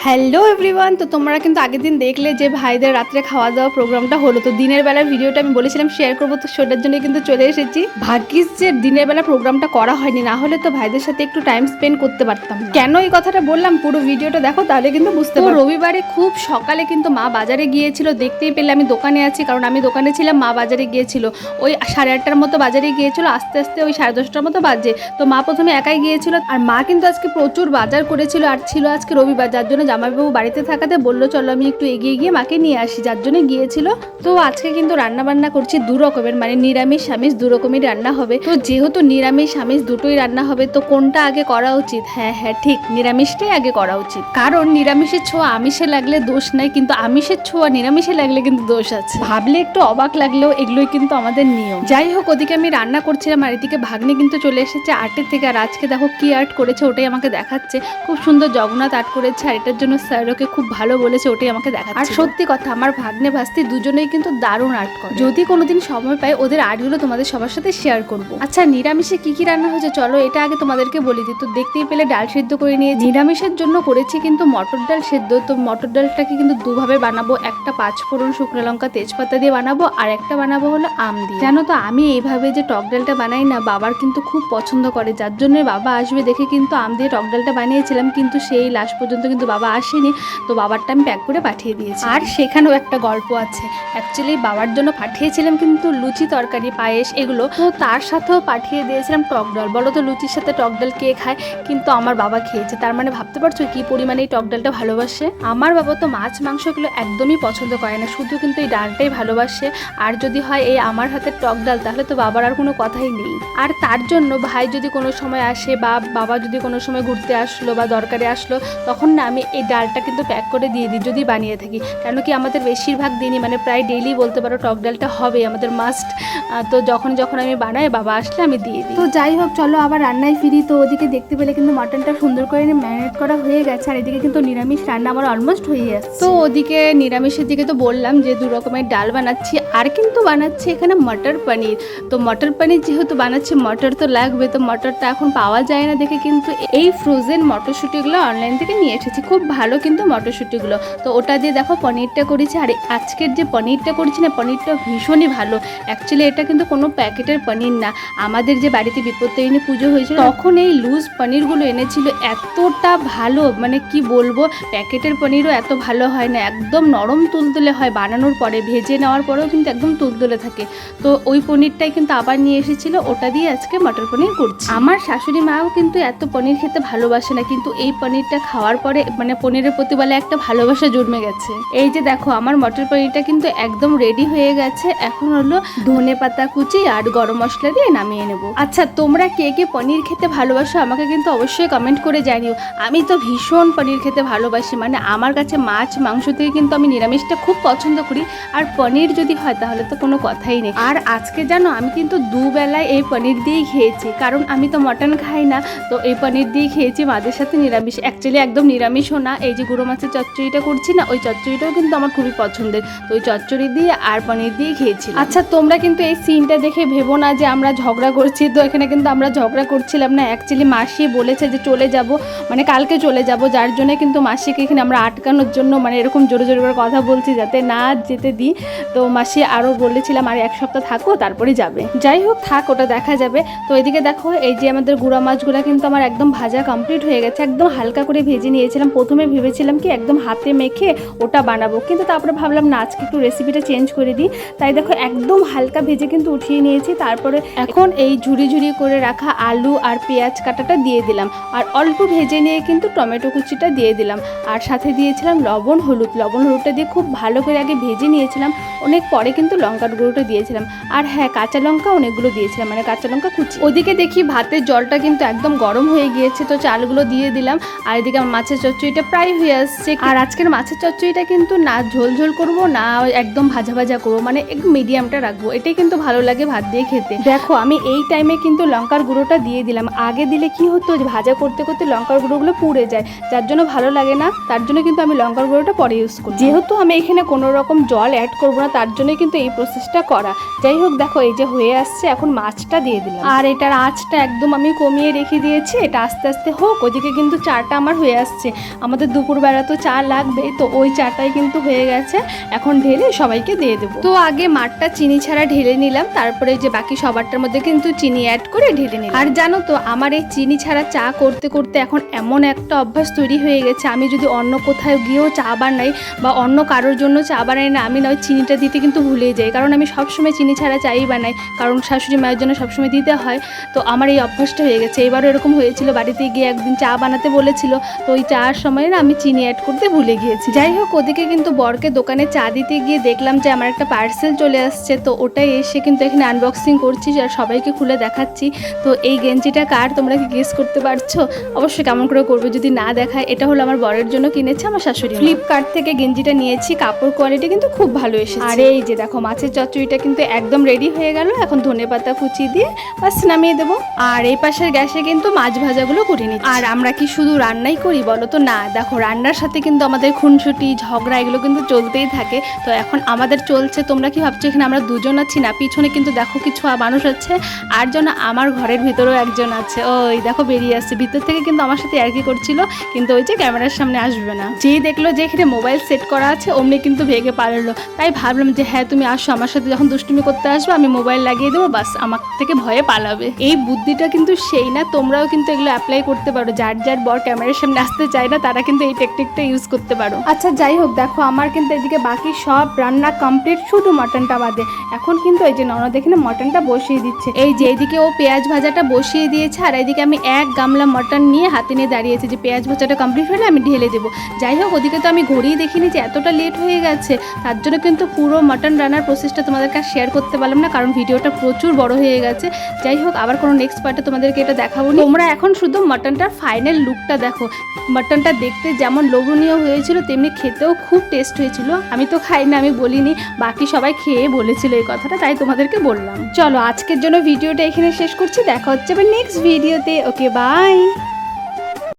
Hello everyone. তো তোমরা কিন্তু আগের দিন দেখলে যে ভাইদের রাত্রে খাওয়া দাওয়া প্রোগ্রামটা হলো। তো দিনের বেলা ভিডিওটা আমি বলেছিলাম শেয়ার করবো, তো সেটার জন্য কিন্তু চলে এসেছি। ভাগ্যিস যে দিনের বেলা প্রোগ্রামটা করা হয়নি, না হলে তো ভাইদের সাথে একটু টাইম স্পেন্ড করতে পারতাম। কেন এই কথাটা বললাম পুরো ভিডিওটা দেখো, তাহলে কিন্তু বুঝতে পারো। রবিবারে খুব সকালে কিন্তু মা বাজারে গিয়েছিল, দেখতেই পেলে আমি দোকানে আছি, কারণ আমি দোকানে ছিলাম, মা বাজারে গিয়েছিল। ওই 8:30টার মতো বাজারে গিয়েছিল, আস্তে আস্তে ওই 10:30টার মতো বাজে। তো মা প্রথমে একাই গিয়েছিল, আর মা কিন্তু আজকে প্রচুর বাজার করেছিল, আর ছিল আজকে রবিবার, যার জন্য জামাইবাবু বাড়িতে থাকাতে বললো চলো আমি একটু এগিয়ে গিয়ে মাকে নিয়ে আসি, যার জন্য গিয়েছিল। তো আজকে কিন্তু রান্না বান্না করছি দু রকমের, মানে নিরামিষ আমিষ দু রকমই রান্না হবে। তো যেহেতু নিরামিষ আমিষ দুটোই রান্না হবে, তো কোনটা আগে করা উচিত? হ্যাঁ ঠিক, নিরামিষটাই আগে করা উচিত, কারণ নিরামিষের ছোঁয়া আমিষে লাগলে দোষ নাই, কিন্তু আমিষের ছোঁয়া নিরামিষে লাগলে কিন্তু দোষ আছে। ভাবলে একটু অবাক লাগলেও এগুলোই কিন্তু আমাদের নিয়ম। যাই হোক, ওদিকে আমি রান্না করছিলাম, আর এদিকে ভাগ্নে কিন্তু চলে এসেছে আর্টের থেকে। আর আজকে দেখো কি আর্ট করেছে, ওটাই আমাকে দেখাচ্ছে। খুব সুন্দর জগন্নাথ আর্ট করেছে, আর এটার জন্য স্যার ওকে খুব ভালো বলেছে, ওটাই আমাকে দেখাচ্ছে। আর সত্যি কথা, আমার ভাগ্নে ভাস্তি দুজনেই কিন্তু দারুণ আর্ট করে। যদি কোনোদিন সময় পাই ওদের আর্টগুলো তোমাদের সবার সাথে শেয়ার করব। আচ্ছা, নিরামিষে কি কি রান্না হয়েছে চলো এটা আগে তোমাদেরকে বলে দিই। তো দেখতেই পেলে ডাল সেদ্ধ করে নিয়ে, নিরামিষের জন্য করেছি কিন্তু মটর ডাল সেদ্ধ। তো মটর ডালটাকে কিন্তু দুভাবে বানাবো, একটা 5 ফোড়ন শুকনো লঙ্কা তেজপাতা দিয়ে বানাবো, আর একটা বানাবো হলো আম দিয়ে। জানো তো আমি এইভাবে যে টক ডালটা বানাই না, বাবার কিন্তু খুব পছন্দ করে, যার জন্য বাবা আসবে দেখে কিন্তু আম দিয়ে টক ডালটা বানিয়েছিলাম, কিন্তু সেই লাস্ট পর্যন্ত কিন্তু বাবা আসেনি। তো বাবারটা আমি প্যাক করে পাঠিয়ে দিয়েছি। আর সেখানেও একটা গল্প আছে। অ্যাকচুয়ালি বাবার জন্য পাঠিয়েছিলাম কিন্তু লুচি তরকারি পায়েস এগুলো, তো তার সাথেও পাঠিয়ে দিয়েছিলাম টক ডাল। বলো তো লুচির সাথে টক ডাল কে খায়? কিন্তু আমার বাবা খেয়েছে। তার মানে ভাবতে পারছো কি পরিমাণে এই টক ডালটা ভালোবাসে। আমার বাবা তো মাছ মাংস এগুলো একদমই পছন্দ করে না, শুধু কিন্তু এই ডালটাই ভালোবাসে। আর যদি হয় এই আমার হাতের টক ডাল, তাহলে তো বাবার আর কোনো কথাই নেই। আর তার জন্য ভাই যদি কোনো সময় আসে, বা বাবা যদি কোনো সময় ঘুরতে আসলো বা দরকারে আসলো, তখন না আমি এই ডালটা কিন্তু প্যাক করে দিয়ে দিই যদি বানিয়ে থাকি। কেন কি আমাদের বেশিরভাগ দিনই, মানে প্রায় ডেইলি বলতে পারো, টক ডালটা হবে আমাদের মাস্ট। তো যখন আমি বানাই, বাবা আসলে আমি দিয়ে দিই। তো যাই হোক, চলো আবার রান্নায় ফিরি। তো ওদিকে দেখতে পেলে কিন্তু মাটনটা সুন্দর করে ম্যারিনেট করা হয়ে গেছে, আর এদিকে কিন্তু নিরামিষ রান্না আমার অলমোস্ট হয়ে যাচ্ছে। তো ওদিকে নিরামিষের দিকে তো বললাম যে 2 রকমের ডাল বানাচ্ছি, আর কিন্তু বানাচ্ছি এখানে মটর পনির। তো মটর পনির যেহেতু বানাচ্ছি, মটর তো লাগবে। তো মটরটা এখন পাওয়া যায় না দেখে কিন্তু এই ফ্রোজেন মটরশুঁটিগুলো অনলাইন থেকে নিয়ে এসেছি, খুব ভালো কিন্তু মটরশুঁটিগুলো। তো ওটা দিয়ে দেখো পনিরটা করেছি, আর আজকের যে পনিরটা করেছি না, পনিরটা ভীষণই ভালো। অ্যাকচুয়ালি এটা কিন্তু কোনো প্যাকেটের পনির না। আমাদের যে বাড়িতে বিপত্তারিণী পুজো হয়েছিল, তখন এই লুজ পনিরগুলো এনেছিল, এতটা ভালো, মানে কি বলবো, প্যাকেটের পনিরও এত ভালো হয় না, একদম নরম তুলতুলে হয় বানানোর পরে, ভেজে নেওয়ার পরেও কিন্তু একদম তুলতুলে থাকে। তো ওই পনিরটাই কিন্তু আবার নিয়ে এসেছিল, ওটা দিয়ে আজকে মটর পনির করছি। আমার শাশুড়ি মাও কিন্তু এত পনির খেতে ভালোবাসে না, কিন্তু এই পনিরটা খাওয়ার পরে মানে পনিরের প্রতি বলে একটা ভালোবাসা জন্মে গেছে। এই যে দেখো আমার মটর পনিরটা কিন্তু একদম রেডি হয়ে গেছে। এখন হলো ধনে পাতা কুচি আর গরম মশলা দিয়ে নামিয়ে নেব। আচ্ছা, তোমরা কে কে পনির খেতে ভালোবাসো আমাকে কিন্তু অবশ্যই কমেন্ট করে জানিও। আমি তো ভীষণ পনির খেতে ভালোবাসি, মানে আমার কাছে মাছ মাংস থেকে কিন্তু আমি নিরামিষটা খুব পছন্দ করি, আর পনির যদি হয় তাহলে তো কোনো কথাই নেই। আর আজকে জানো আমি কিন্তু দুবেলায় এই পনির দিয়েই খেয়েছি, কারণ আমি তো মটন খাই না। তো এই পনির দিয়ে খেয়েছি মাঝের সাথে নিরামিষ। অ্যাকচুয়ালি একদম নিরামিষও না, এই যে গুঁড়ো মাছের চচ্চড়িটা করছি না, ওই চচ্চড়িটাও কিন্তু আমার খুবই পছন্দের। তো ওই চচ্চড়ি দিয়ে আর পনির দিয়ে খেয়েছি। আচ্ছা, তোমরা কিন্তু এই সিনটা দেখে ভেবো না যে আমরা ঝগড়া করছি। তো এখানে কিন্তু আমরা ঝগড়া করছিলাম না, অ্যাকচুয়ালি মাসি বলেছে যে চলে যাব, মানে কালকে চলে যাব, যার জন্য কিন্তু মাসিকে এখানে আমরা আটকানোর জন্য মানে এরকম জোরে জোরে করে কথা বলছি যাতে না যেতে দিই। তো মাসি আরও বলেছিলাম আর 1 সপ্তাহ থাকো তারপরে যাবে। যাই হোক থাক, ওটা দেখা যাবে। তো এদিকে দেখো এই যে আমাদের গুঁড়া মাছগুলো কিন্তু আমার একদম ভাজা কমপ্লিট হয়ে গেছে, একদম হালকা করে ভেজে নিয়েছিলাম। প্রথমে ভেবেছিলাম কি একদম হাতে মেখে ওটা বানাবো, কিন্তু তারপরে ভাবলাম না, আজকে একটু রেসিপিটা চেঞ্জ করে দিই। তাই দেখো একদম হালকা ভেজে কিন্তু উঠিয়ে নিয়েছি। তারপরে এখন এই ঝুড়ি ঝুড়ি করে রাখা আলু আর পেঁয়াজ কাটাটা দিয়ে দিলাম, আর অল্প ভেজে নিয়ে কিন্তু টমেটো কুচিটা দিয়ে দিলাম, আর সাথে দিয়েছিলাম লবণ হলুদটা দিয়ে খুব ভালো করে আগে ভেজে নিয়েছিলাম, অনেক পরে কিন্তু লঙ্কার গুঁড়োটা দিয়েছিলাম। আর হ্যাঁ, কাঁচা লঙ্কা অনেকগুলো দিয়েছিলাম, মানে কাঁচা লঙ্কা কুচি। ওদিকে দেখি ভাতের জলটা কিন্তু একদম গরম হয়ে গিয়েছে, তো চালগুলো দিয়ে দিলাম। আর এদিকে আমার মাছের চচ্চড়িটা প্রায় হয়ে আসছে। আর আজকের মাছের চচ্চড়িটা কিন্তু না ঝোল ঝোল করবো, না একদম ভাজা ভাজা করবো, মানে একটু মিডিয়ামটা রাখবো, এটাই কিন্তু ভালো লাগে ভাত দিয়ে খেতে। দেখো আমি এই টাইমে কিন্তু লঙ্কার গুঁড়োটা দিয়ে দিলাম। আগে দিলে কি হতো, ভাজা করতে করতে লঙ্কার গুঁড়োগুলো পুড়ে যায়, যার জন্য ভালো লাগে না, তার জন্য কিন্তু আমি লঙ্কার গুঁড়োটা পরে ইউজ করি। যেহেতু আমি এখানে কোনো রকম জল অ্যাড করবো না, তার জন্য কিন্তু এই প্রসেসটা করা। যাই হোক দেখো এই যে হয়ে আসছে, এখন মাছটা দিয়ে দিলাম, আর এটার আঁচটা একদম আমি কমিয়ে রেখে দিয়েছি, এটা আস্তে আস্তে হোক। ওদিকে কিন্তু চাটা আমার হয়ে আসছে। আমার আমাদের দুপুরবেলা তো চা লাগবে, তো ওই চাটাই কিন্তু হয়ে গেছে, এখন ঢেলে সবাইকে দিয়ে দেবো। তো আগে মাঠটা চিনি ছাড়া ঢেলে নিলাম, তারপরে যে বাকি সবারটার মধ্যে কিন্তু চিনি অ্যাড করে ঢেলে নিলাম। আর জানো তো আমার এই চিনি ছাড়া চা করতে করতে এখন এমন একটা অভ্যাস তৈরি হয়ে গেছে, আমি যদি অন্য কোথাও গিয়েও চা বানাই বা অন্য কারোর জন্য চা বানাই না, আমি না ওই চিনিটা দিতে কিন্তু ভুলে যাই, কারণ আমি সবসময় চিনি ছাড়া চাই বানাই, কারণ শাশুড়ি মায়ের জন্য সবসময় দিতে হয়। তো আমার এই অভ্যাসটা হয়ে গেছে। এবারও এরকম হয়েছিল, বাড়িতে গিয়ে একদিন চা বানাতে বলেছিল, তো ওই চার সময় না আমি চিনি অ্যাড করতে ভুলে গিয়েছি। যাই হোক, ওদিকে কিন্তু বরকে দোকানে চা দিতে গিয়ে দেখলাম যে আমার একটা পার্সেল চলে আসছে, তো ওটাই এসে কিন্তু এখানে আনবক্সিং করছি আর সবাইকে খুলে দেখাচ্ছি। তো এই গেঞ্জিটা কার তোমরা কি গেস করতে পারছো? অবশ্যই কেমন করে করবে যদি না দেখায়। এটা হলো আমার বরের জন্য কিনেছে আমার শাশুড়ি। ফ্লিপকার্ট থেকে গেঞ্জিটা নিয়েছি, কাপড় কোয়ালিটি কিন্তু খুব ভালো এসেছে। আর এই যে দেখো মাছের চচ্চড়িটা কিন্তু একদম রেডি হয়ে গেল, এখন ধনেপাতা কুচি দিয়ে বাস নামিয়ে দেবো। আর এই পাশের গ্যাসে কিন্তু মাছ ভাজাগুলো করে নিচ্ছি। আর আমরা কি শুধু রান্নাই করি বলো তো? না, দেখো রান্নার সাথে কিন্তু আমাদের খুনসুটি ঝগড়া এগুলো কিন্তু চলতেই থাকে। তো এখন আমাদের চলছে, তোমরা কি ভাবছো এখানে আমরা দুজন আছি? না, পিছনে কিন্তু দেখো কিছু মানুষ আছে, আর জন আমার ঘরের ভিতরেও একজন আছে, ওই দেখো বেরিয়ে আসছে ভিতর থেকে, কিন্তু আমার সাথে আর কি করছিল, কিন্তু ওই যে ক্যামেরার সামনে আসবে না। যেই দেখলো যে এখানে মোবাইল সেট করা আছে অমনি কিন্তু ভেগে পারলো। তাই ভাবলাম যে হ্যাঁ তুমি আসো আমার সাথে, যখন দুষ্টুমি করতে আসবে আমি মোবাইল লাগিয়ে দেবো, বাস আমার থেকে ভয়ে পালাবে। এই বুদ্ধিটা কিন্তু সেই না, তোমরাও কিন্তু এগুলো অ্যাপ্লাই করতে পারো। যার যার বর ক্যামেরার সামনে আসতে চায় না তারা কিন্তু এই টেকনিকটা ইউজ করতে পারো। আচ্ছা যাই হোক, দেখো আমার কিন্তু এদিকে বাকি সব রান্না কমপ্লিট, শুধু মটনটা বাদে। এখন কিন্তু এই যে ননদ এখানে মটনটা বসিয়ে দিচ্ছে। এই যে এইদিকে ও পেঁয়াজ ভাজাটা বসিয়ে দিয়েছে, আর এইদিকে আমি এক গামলা মটন নিয়ে হাতে নিয়ে দাঁড়িয়েছি যে পেঁয়াজ ভাজাটা কমপ্লিট হলে আমি ঢেলে দেবো। যাই হোক, ওদিকে তো আমি ঘড়িয়ে দেখিনি যে এতটা লেট হয়ে গেছে, তার জন্য কিন্তু পুরো মটন রান্নার প্রসেসটা তোমাদের কাছে শেয়ার করতে পারলাম না, কারণ ভিডিওটা প্রচুর বড় হয়ে গেছে। যাই হোক, আবার কোনো নেক্সট পার্টে তোমাদেরকে এটা দেখাবো। তোমরা এখন শুধু মটনটার ফাইনাল লুকটা দেখো। মটনটা দেখতে যেমন লোভনীয় হয়েছিল তেমনি খেতেও খুব টেস্ট হয়েছিল। আমি তো খাই না, আমি বলিনি, বাকি সবাই খেয়ে বলেছিল এই কথাটা, তাই তোমাদেরকে বললাম। চলো আজকের জন্য ভিডিওটা এখানে শেষ করছি, দেখা হচ্ছে আবার নেক্সট ভিডিওতে। Okay bye.